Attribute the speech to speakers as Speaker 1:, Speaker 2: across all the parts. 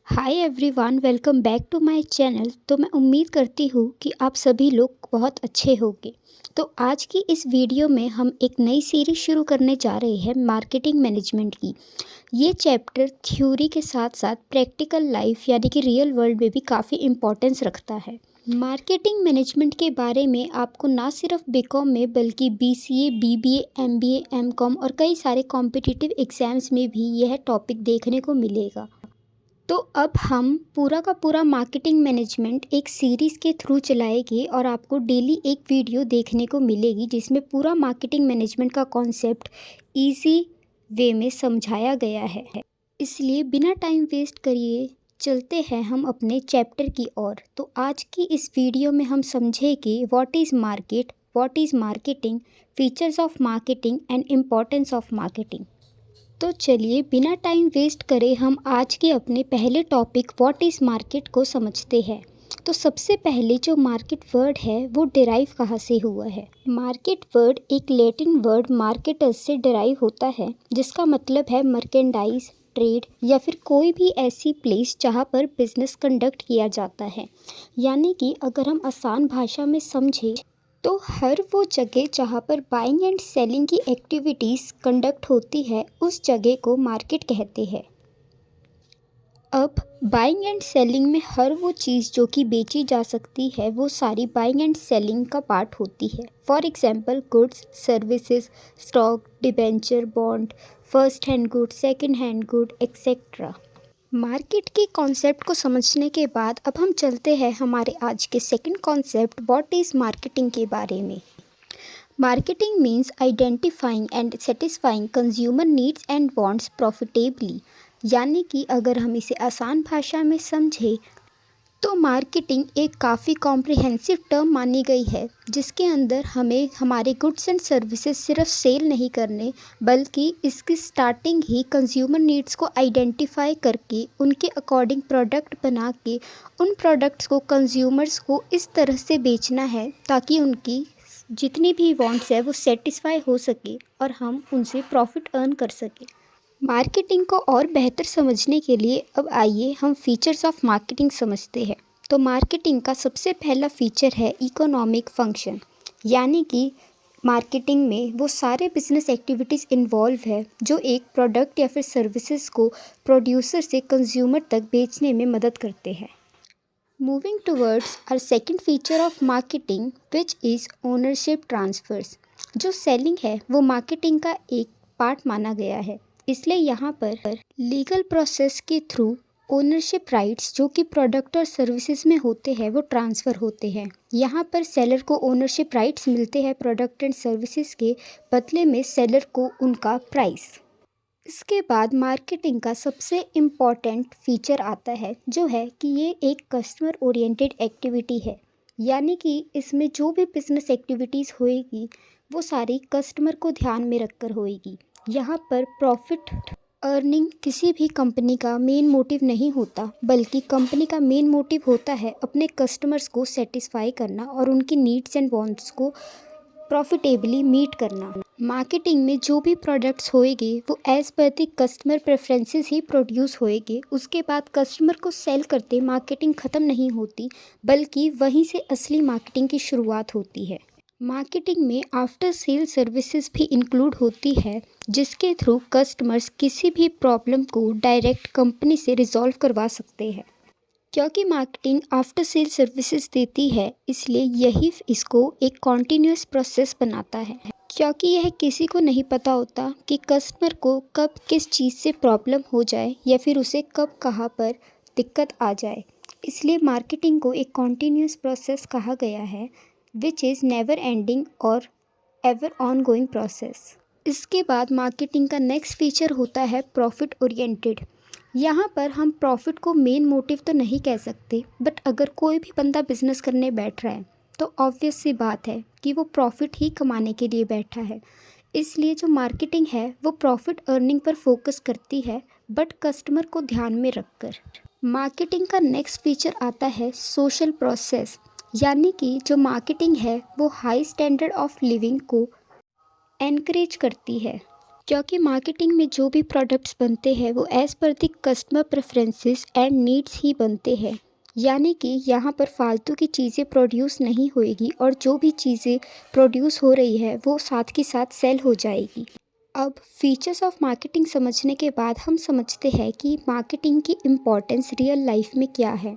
Speaker 1: Hi everyone, welcome back to my channel. तो मैं उम्मीद करती हूँ कि आप सभी लोग बहुत अच्छे होंगे। तो आज की इस वीडियो में हम एक नई सीरीज शुरू करने जा रहे हैं मार्केटिंग मैनेजमेंट की। ये चैप्टर थ्योरी के साथ साथ प्रैक्टिकल लाइफ यानी कि रियल वर्ल्ड में भी काफ़ी इम्पोर्टेंस रखता है। मार्केटिंग मैनेजमेंट के बारे में आपको ना सिर्फ बीकॉम में बल्कि बीसीए, बीबीए, एमबीए, एमकॉम और कई सारे कॉम्पिटिटिव एग्जाम्स में भी यह टॉपिक देखने को मिलेगा। तो अब हम पूरा का पूरा मार्केटिंग मैनेजमेंट एक सीरीज़ के थ्रू चलाएंगे और आपको डेली एक वीडियो देखने को मिलेगी जिसमें पूरा मार्केटिंग मैनेजमेंट का कॉन्सेप्ट इजी वे में समझाया गया है। इसलिए बिना टाइम वेस्ट करिए चलते हैं हम अपने चैप्टर की ओर। तो आज की इस वीडियो में हम समझेंगे what is market, what is marketing, features of marketing and importance of marketing. तो चलिए बिना टाइम वेस्ट करे हम आज के अपने पहले टॉपिक व्हाट इज़ मार्केट को समझते हैं। तो सबसे पहले जो मार्केट वर्ड है वो डिराइव कहाँ से हुआ है। मार्केट वर्ड एक लैटिन वर्ड मार्केटस से डिराइव होता है जिसका मतलब है मर्केंडाइज, ट्रेड या फिर कोई भी ऐसी प्लेस जहाँ पर बिजनेस कंडक्ट किया जाता है। यानी कि अगर हम आसान भाषा में समझें तो हर वो जगह जहाँ पर बाइंग एंड सेलिंग की एक्टिविटीज़ कंडक्ट होती है उस जगह को मार्केट कहते हैं। अब बाइंग एंड सेलिंग में हर वो चीज़ जो कि बेची जा सकती है वो सारी बाइंग एंड सेलिंग का पार्ट होती है। For example goods, services, stock, debenture, bond, first hand good, second hand good, etcetera. Market के कॉन्सेप्ट को समझने के बाद अब हम चलते हैं हमारे आज के second concept what is marketing के बारे में। Marketing means identifying and satisfying consumer needs and wants profitably. यानी कि अगर हम इसे आसान भाषा में समझें तो मार्केटिंग एक काफ़ी कॉम्प्रिहेंसिव टर्म मानी गई है जिसके अंदर हमें हमारे गुड्स एंड सर्विसेज सिर्फ सेल नहीं करने बल्कि इसकी स्टार्टिंग ही कंज्यूमर नीड्स को आइडेंटिफाई करके उनके अकॉर्डिंग प्रोडक्ट बना के उन प्रोडक्ट्स को कंज्यूमर्स को इस तरह से बेचना है ताकि उनकी जितनी भी वांट्स है वो सेटिस्फाई हो सके और हम उनसे प्रॉफिट अर्न कर सकें। मार्केटिंग को और बेहतर समझने के लिए अब आइए हम फीचर्स ऑफ मार्केटिंग समझते हैं। तो मार्केटिंग का सबसे पहला फीचर है इकोनॉमिक फंक्शन। यानी कि मार्केटिंग में वो सारे बिजनेस एक्टिविटीज़ इन्वॉल्व है जो एक प्रोडक्ट या फिर सर्विसेज को प्रोड्यूसर से कंज्यूमर तक बेचने में मदद करते हैं। Moving towards our second feature of marketing which is ownership transfers. जो सेलिंग है वो मार्केटिंग का एक पार्ट माना गया है। इसलिए यहाँ पर लीगल प्रोसेस के थ्रू ओनरशिप राइट्स जो कि प्रोडक्ट और सर्विसेज में होते हैं वो ट्रांसफ़र होते हैं। यहाँ पर सेलर को ओनरशिप राइट्स मिलते हैं प्रोडक्ट एंड सर्विसेज के बदले में सेलर को उनका प्राइस। इसके बाद मार्केटिंग का सबसे इम्पॉर्टेंट फीचर आता है जो है कि ये एक कस्टमर ओरिएंटेड एक्टिविटी है। यानी कि इसमें जो भी बिजनेस एक्टिविटीज़ होएगी वो सारी कस्टमर को ध्यान में रखकर होएगी। यहाँ पर प्रॉफिट अर्निंग किसी भी कंपनी का मेन मोटिव नहीं होता बल्कि कंपनी का मेन मोटिव होता है अपने कस्टमर्स को सेटिस्फाई करना और उनकी नीड्स एंड वांट्स को प्रॉफिटेबली मीट करना। मार्केटिंग में जो भी प्रोडक्ट्स होएंगे वो as per the customer preferences ही प्रोड्यूस होएंगे। उसके बाद कस्टमर को सेल करते मार्केटिंग ख़त्म नहीं होती बल्कि वहीं से असली मार्केटिंग की शुरुआत होती है। मार्केटिंग में आफ्टर सेल सर्विसेज भी इंक्लूड होती है जिसके थ्रू कस्टमर्स किसी भी प्रॉब्लम को डायरेक्ट कंपनी से रिजॉल्व करवा सकते हैं। क्योंकि मार्केटिंग आफ्टर सेल सर्विसेज देती है इसलिए यही इसको एक कॉन्टीन्यूअस प्रोसेस बनाता है। क्योंकि यह किसी को नहीं पता होता कि कस्टमर को कब किस चीज़ से प्रॉब्लम हो जाए या फिर उसे कब कहाँ पर दिक्कत आ जाए। इसलिए मार्केटिंग को एक कॉन्टीन्यूअस प्रोसेस कहा गया है विच इज़ नेवर एंडिंग और एवर ऑन गोइंग प्रोसेस। इसके बाद मार्केटिंग का नेक्स्ट फीचर होता है प्रॉफिट ओरिएंटेड। यहाँ पर हम प्रॉफिट को मेन मोटिव तो नहीं कह सकते बट अगर कोई भी बंदा बिजनेस करने बैठ रहा है तो ऑब्वियस सी बात है कि वो प्रॉफिट ही कमाने के लिए बैठा है। इसलिए जो मार्केटिंग है वो प्रॉफिट अर्निंग पर फोकस करती है बट कस्टमर को ध्यान में रखकर। मार्केटिंग का नेक्स्ट फीचर आता है सोशल प्रोसेस। यानी कि जो मार्केटिंग है वो हाई स्टैंडर्ड ऑफ लिविंग को एनकरेज करती है क्योंकि मार्केटिंग में जो भी प्रोडक्ट्स बनते हैं वो as per the customer preferences and needs ही बनते हैं। यानी कि यहाँ पर फालतू की चीज़ें प्रोड्यूस नहीं होएगी और जो भी चीज़ें प्रोड्यूस हो रही है वो साथ के साथ सेल हो जाएगी। अब फीचर्स ऑफ मार्केटिंग समझने के बाद हम समझते हैं कि मार्केटिंग की इम्पोर्टेंस रियल लाइफ में क्या है।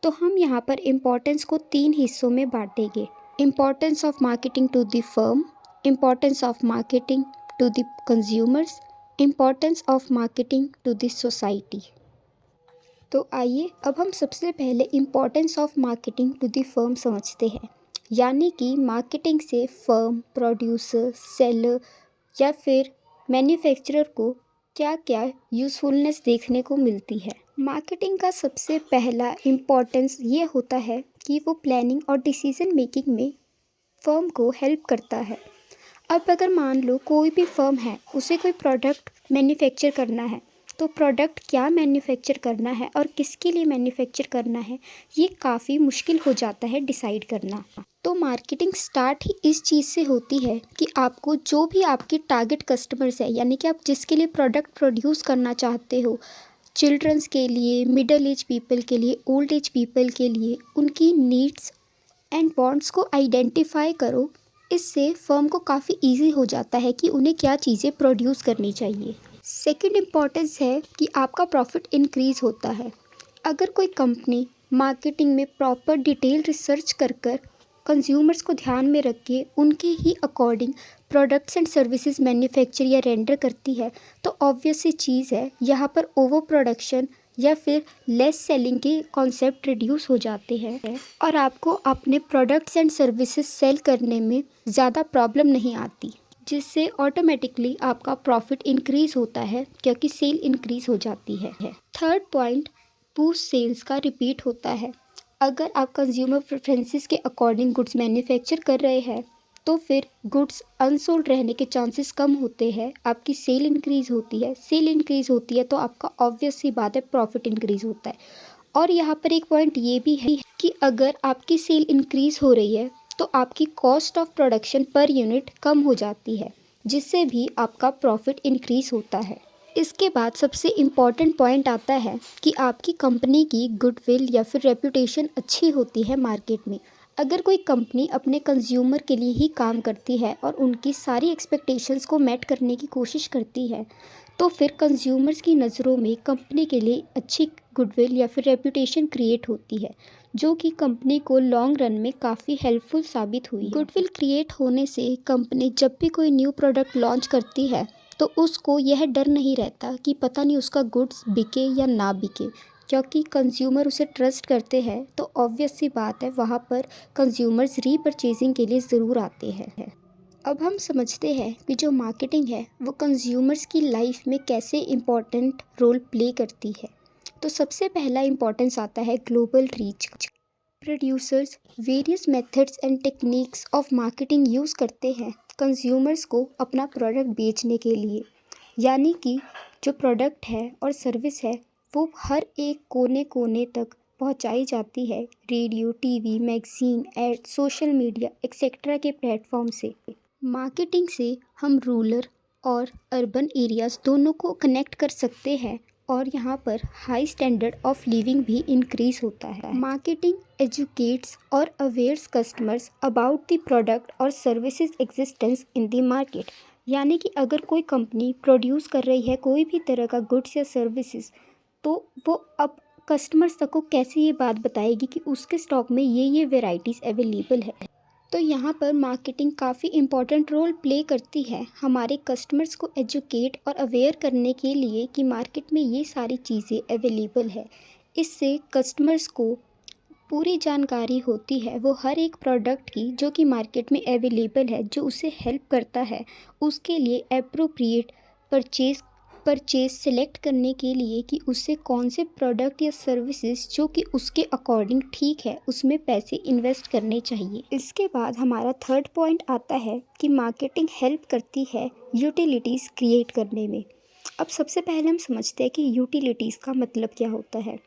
Speaker 1: तो हम यहाँ पर इम्पोर्टेंस को 3 हिस्सों में बांटेंगे। Importance of marketing to the firm, importance of marketing to the consumers, importance of marketing to the society. तो आइए अब हम सबसे पहले importance of marketing to the firm समझते हैं। यानी कि मार्केटिंग से फर्म, प्रोड्यूसर, सेलर या फिर मैन्युफैक्चरर को क्या क्या यूज़फुलनेस देखने को मिलती है। मार्केटिंग का सबसे पहला इम्पोर्टेंस ये होता है कि वो प्लानिंग और डिसीजन मेकिंग में फर्म को हेल्प करता है। अब अगर मान लो कोई भी फर्म है, उसे कोई प्रोडक्ट मैन्युफैक्चर करना है, तो प्रोडक्ट क्या मैन्युफैक्चर करना है और किसके लिए मैन्युफैक्चर करना है, ये काफ़ी मुश्किल हो जाता है डिसाइड करना। तो मार्केटिंग स्टार्ट ही इस चीज़ से होती है कि आपको जो भी आपके टारगेट कस्टमर्स है, यानी कि आप जिसके लिए प्रोडक्ट प्रोड्यूस करना चाहते हो, चिल्ड्रंस के लिए, मिडिल एज पीपल के लिए, ओल्ड एज पीपल के लिए, उनकी नीड्स एंड वांट्स को आइडेंटिफाई करो। इससे फर्म को काफ़ी इजी हो जाता है कि उन्हें क्या चीज़ें प्रोड्यूस करनी चाहिए। सेकंड इम्पॉर्टेंस है कि आपका प्रॉफिट इंक्रीज़ होता है। अगर कोई कंपनी मार्केटिंग में प्रॉपर डिटेल रिसर्च कर कंज्यूमर्स को ध्यान में रख के उनके ही according products and services manufacture या रेंडर करती है, तो ऑब्वियस सी चीज़ है यहाँ पर ओवर प्रोडक्शन या फिर लेस सेलिंग के कॉन्सेप्ट रिड्यूस हो जाते हैं और आपको अपने प्रोडक्ट्स एंड सर्विसेज सेल करने में ज़्यादा प्रॉब्लम नहीं आती, जिससे ऑटोमेटिकली आपका प्रॉफिट इंक्रीज़ होता है क्योंकि सेल इंक्रीज़ हो जाती है। थर्ड पॉइंट, बूस्ट सेल्स का रिपीट होता है। अगर आप कंज्यूमर प्रेफरेंसेस के अकॉर्डिंग गुड्स मैन्युफैक्चर कर रहे हैं, तो फिर गुड्स अनसोल्ड रहने के चांसेस कम होते हैं, आपकी सेल इंक्रीज़ होती है। सेल इंक्रीज़ होती है तो आपका ऑब्वियस सी बात है प्रॉफिट इंक्रीज़ होता है। और यहाँ पर एक पॉइंट ये भी है कि अगर आपकी सेल इंक्रीज़ हो रही है तो आपकी cost of production per unit कम हो जाती है, जिससे भी आपका प्रॉफिट इंक्रीज़ होता है। इसके बाद सबसे इम्पॉर्टेंट पॉइंट आता है कि आपकी कंपनी की गुडविल या फिर रेपुटेशन अच्छी होती है मार्केट में। अगर कोई कंपनी अपने कंज्यूमर के लिए ही काम करती है और उनकी सारी एक्सपेक्टेशंस को मैट करने की कोशिश करती है, तो फिर कंज्यूमर्स की नज़रों में कंपनी के लिए अच्छी गुडविल या फिर रेपुटेशन क्रिएट होती है, जो कि कंपनी को लॉन्ग रन में काफ़ी हेल्पफुल साबित हुई है। गुडविल क्रिएट होने से कंपनी जब भी कोई न्यू प्रोडक्ट लॉन्च करती है तो उसको यह डर नहीं रहता कि पता नहीं उसका गुड्स बिके या ना बिके, क्योंकि कंज्यूमर उसे ट्रस्ट करते हैं। तो ऑब्वियस सी बात है वहाँ पर कंज्यूमर्स रीपरचेजिंग के लिए ज़रूर आते हैं। अब हम समझते हैं कि जो मार्केटिंग है वो कंज्यूमर्स की लाइफ में कैसे इम्पोर्टेंट रोल प्ले करती है। तो सबसे पहला इम्पोर्टेंस आता है global reach. Producers various methods and techniques of marketing use करते हैं कंज्यूमर्स को अपना प्रोडक्ट बेचने के लिए। यानी कि जो प्रोडक्ट है और सर्विस है वो हर एक कोने कोने तक पहुंचाई जाती है radio, TV, magazine, ad, social media etcetera के प्लेटफॉर्म से। मार्केटिंग से हम रूरल और अर्बन एरियाज़ दोनों को कनेक्ट कर सकते हैं और यहाँ पर हाई स्टैंडर्ड ऑफ लिविंग भी इंक्रीज़ होता है। मार्केटिंग एजुकेट्स और अवेयर्स कस्टमर्स अबाउट द प्रोडक्ट और services existence in the market. यानी कि अगर कोई कंपनी प्रोड्यूस कर रही है कोई भी तरह का गुड्स या सर्विसेज, तो वो अब कस्टमर्स तक को कैसे ये बात बताएगी कि उसके स्टॉक में ये वेराइटीज़ अवेलेबल है। तो यहाँ पर मार्केटिंग काफ़ी इम्पॉर्टेंट रोल प्ले करती है हमारे कस्टमर्स को एजुकेट और अवेयर करने के लिए कि मार्केट में ये सारी चीज़ें अवेलेबल है। इससे कस्टमर्स को पूरी जानकारी होती है वो हर एक प्रोडक्ट की जो कि मार्केट में अवेलेबल है, जो उसे हेल्प करता है उसके लिए एप्रोप्रिएट परचेज सेलेक्ट करने के लिए कि उसे कौन से प्रोडक्ट या सर्विसेज जो कि उसके अकॉर्डिंग ठीक है उसमें पैसे इन्वेस्ट करने चाहिए। इसके बाद हमारा थर्ड पॉइंट आता है कि मार्केटिंग हेल्प करती है यूटिलिटीज़ क्रिएट करने में। अब सबसे पहले हम समझते हैं कि यूटिलिटीज़ का मतलब क्या होता है।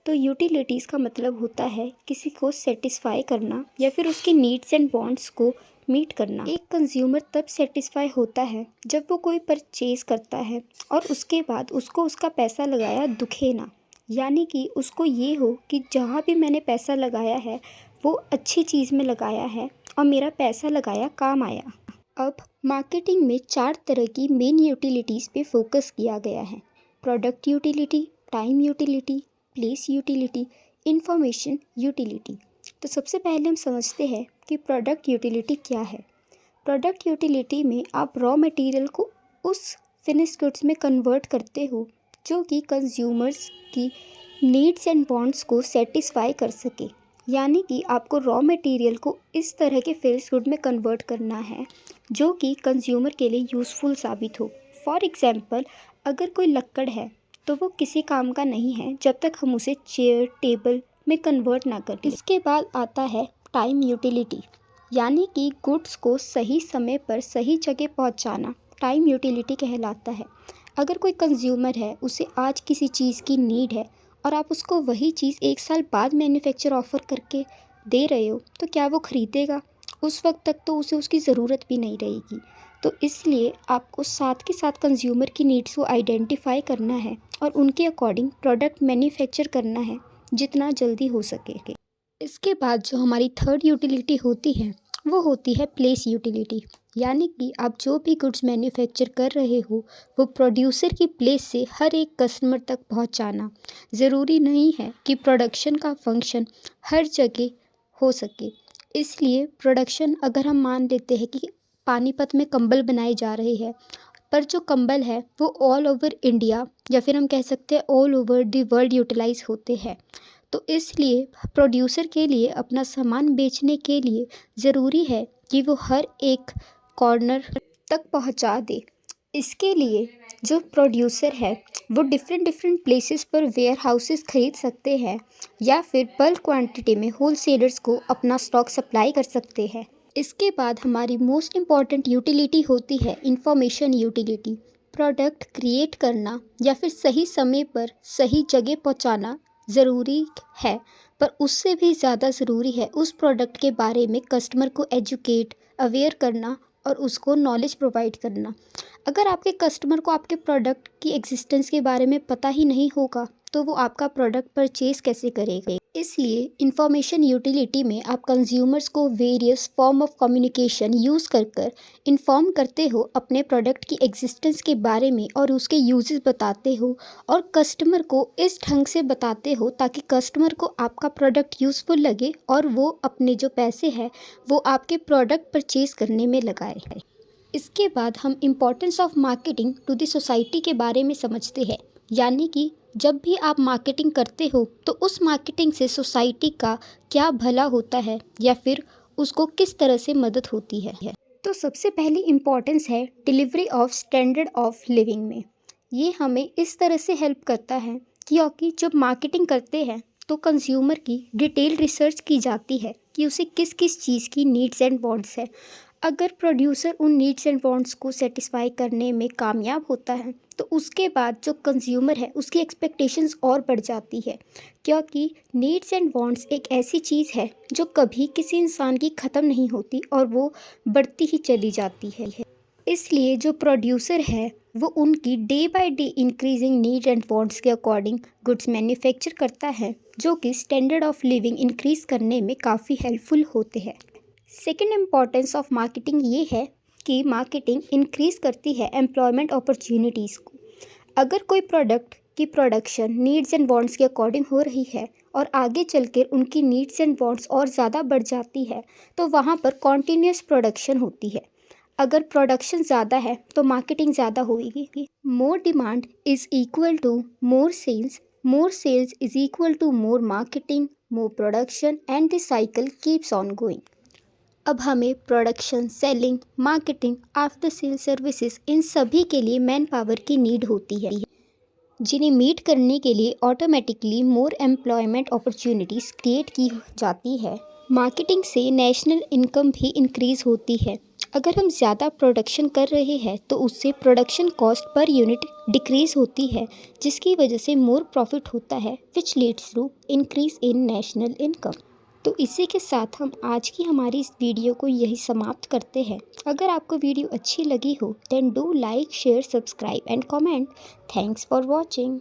Speaker 1: तो यूटिलिटीज़ का मतलब होता है किसी को सेटिस्फाई करना या फिर उसके नीड्स एंड वांट्स को मीट करना। एक कंज्यूमर तब सेटिस्फाई होता है जब वो कोई परचेज़ करता है और उसके बाद उसको उसका पैसा लगाया दुखे ना, यानी कि उसको ये हो कि जहाँ भी मैंने पैसा लगाया है वो अच्छी चीज़ में लगाया है और मेरा पैसा लगाया काम आया। अब मार्केटिंग में 4 तरह की मेन यूटिलिटीज़ पे फोकस किया गया है: product utility, time utility, place utility, information utility. तो सबसे पहले हम समझते हैं कि प्रोडक्ट यूटिलिटी क्या है। प्रोडक्ट यूटिलिटी में आप रॉ मटेरियल को उस फिनिश गुड्स में कन्वर्ट करते हो जो कि कंज्यूमर्स की नीड्स एंड वांट्स को सेटिस्फाई कर सके, यानी कि आपको रॉ मटेरियल को इस तरह के फिनिश गुड में कन्वर्ट करना है जो कि कंज्यूमर के लिए यूज़फुल साबित हो। फॉर एग्ज़ाम्पल, अगर कोई लक्कड़ है तो वो किसी काम का नहीं है जब तक हम उसे चेयर टेबल में कन्वर्ट ना कर लें। इसके बाद आता है टाइम यूटिलिटी, यानी कि गुड्स को सही समय पर सही जगह पहुंचाना टाइम यूटिलिटी कहलाता है। अगर कोई कंज्यूमर है, उसे आज किसी चीज़ की नीड है और आप उसको वही चीज़ 1 साल बाद मैन्युफैक्चर ऑफ़र करके दे रहे हो, तो क्या वो ख़रीदेगा? उस वक्त तक तो उसे उसकी ज़रूरत भी नहीं रहेगी। तो इसलिए आपको साथ के साथ कंज्यूमर की नीड्स को आइडेंटिफाई करना है और उनके अकॉर्डिंग प्रोडक्ट मैन्युफैक्चर करना है जितना जल्दी हो सके। इसके बाद जो हमारी थर्ड यूटिलिटी होती है वो होती है प्लेस यूटिलिटी, यानी कि आप जो भी गुड्स मैन्युफैक्चर कर रहे हो वो प्रोड्यूसर की प्लेस से हर एक कस्टमर तक पहुंचाना। ज़रूरी नहीं है कि प्रोडक्शन का फंक्शन हर जगह हो सके, इसलिए प्रोडक्शन अगर हम मान लेते हैं कि पानीपत में कंबल बनाए जा रहे हैं, पर जो कंबल है वो ऑल ओवर इंडिया या फिर हम कह सकते हैं all over the world utilise होते हैं, तो इसलिए प्रोड्यूसर के लिए अपना सामान बेचने के लिए ज़रूरी है कि वो हर एक कॉर्नर तक पहुंचा दे। इसके लिए जो प्रोड्यूसर है वो डिफरेंट प्लेसेस पर वेयर हाउसेस ख़रीद सकते हैं या फिर बल्क क्वांटिटी में होलसेलर्स को अपना स्टॉक सप्लाई कर सकते हैं। इसके बाद हमारी मोस्ट इम्पॉर्टेंट यूटिलिटी होती है इंफॉर्मेशन यूटिलिटी। प्रोडक्ट क्रिएट करना या फिर सही समय पर सही जगह पहुंचाना ज़रूरी है, पर उससे भी ज़्यादा ज़रूरी है उस प्रोडक्ट के बारे में कस्टमर को एजुकेट अवेयर करना और उसको नॉलेज प्रोवाइड करना। अगर आपके कस्टमर को आपके प्रोडक्ट की एग्जिस्टेंस के बारे में पता ही नहीं होगा तो वो आपका प्रोडक्ट परचेज़ कैसे करेगा। इसलिए इंफॉर्मेशन यूटिलिटी में आप कंज्यूमर्स को various form of communication use कर इन्फॉर्म करते हो अपने प्रोडक्ट की एग्जिस्टेंस के बारे में और उसके यूजेस बताते हो और कस्टमर को इस ढंग से बताते हो ताकि कस्टमर को आपका प्रोडक्ट यूज़फुल लगे और वो अपने जो पैसे हैं वो आपके प्रोडक्ट परचेज़ करने में लगाए। इसके बाद हम importance of marketing to the society के बारे में समझते हैं, यानी कि जब भी आप मार्केटिंग करते हो तो उस मार्केटिंग से सोसाइटी का क्या भला होता है या फिर उसको किस तरह से मदद होती है। तो सबसे पहली इम्पोर्टेंस है delivery of standard of living में। ये हमें इस तरह से हेल्प करता है क्योंकि जब मार्केटिंग करते हैं तो कंज्यूमर की डिटेल रिसर्च की जाती है कि उसे किस किस चीज़ की नीड्स एंड वांट्स है। अगर प्रोड्यूसर उन नीड्स एंड वांट्स को सेटिस्फाई करने में कामयाब होता है तो उसके बाद जो कंज्यूमर है उसकी एक्सपेक्टेशंस और बढ़ जाती है, क्योंकि नीड्स एंड वांट्स एक ऐसी चीज़ है जो कभी किसी इंसान की ख़त्म नहीं होती और वो बढ़ती ही चली जाती है। इसलिए जो प्रोड्यूसर है वो उनकी day by day increasing need and wants के अकॉर्डिंग गुड्स मैन्युफैक्चर करता है, जो कि स्टैंडर्ड ऑफ लिविंग इंक्रीज़ करने में काफ़ी हेल्पफुल होते हैं। सेकेंड इम्पॉर्टेंस ऑफ मार्केटिंग ये है कि मार्केटिंग इंक्रीज़ करती है एम्प्लॉयमेंट अपॉर्चुनिटीज़ को। अगर कोई प्रोडक्ट की प्रोडक्शन नीड्स एंड वांट्स के अकॉर्डिंग हो रही है और आगे चलकर उनकी नीड्स एंड वांट्स और ज़्यादा बढ़ जाती है तो वहाँ पर कॉन्टीन्यूस प्रोडक्शन होती है। अगर प्रोडक्शन ज़्यादा है तो मार्केटिंग ज़्यादा होगी। More demand is equal to more sales is equal to more marketing, more production and the cycle keeps on going. अब हमें production, selling, marketing, after sale services इन सभी के लिए मैन पावर की नीड होती है, जिन्हें मीट करने के लिए automatically more employment opportunities create की जाती है। मार्केटिंग से नेशनल इनकम भी इंक्रीज़ होती है। अगर हम ज़्यादा प्रोडक्शन कर रहे हैं तो उससे production cost per unit decrease होती है, जिसकी वजह से मोर प्रॉफिट होता है, which leads to increase in national income. तो इसी के साथ हम आज की हमारी इस वीडियो को यही समाप्त करते हैं। अगर आपको वीडियो अच्छी लगी हो then do like share subscribe and comment. Thanks for watching.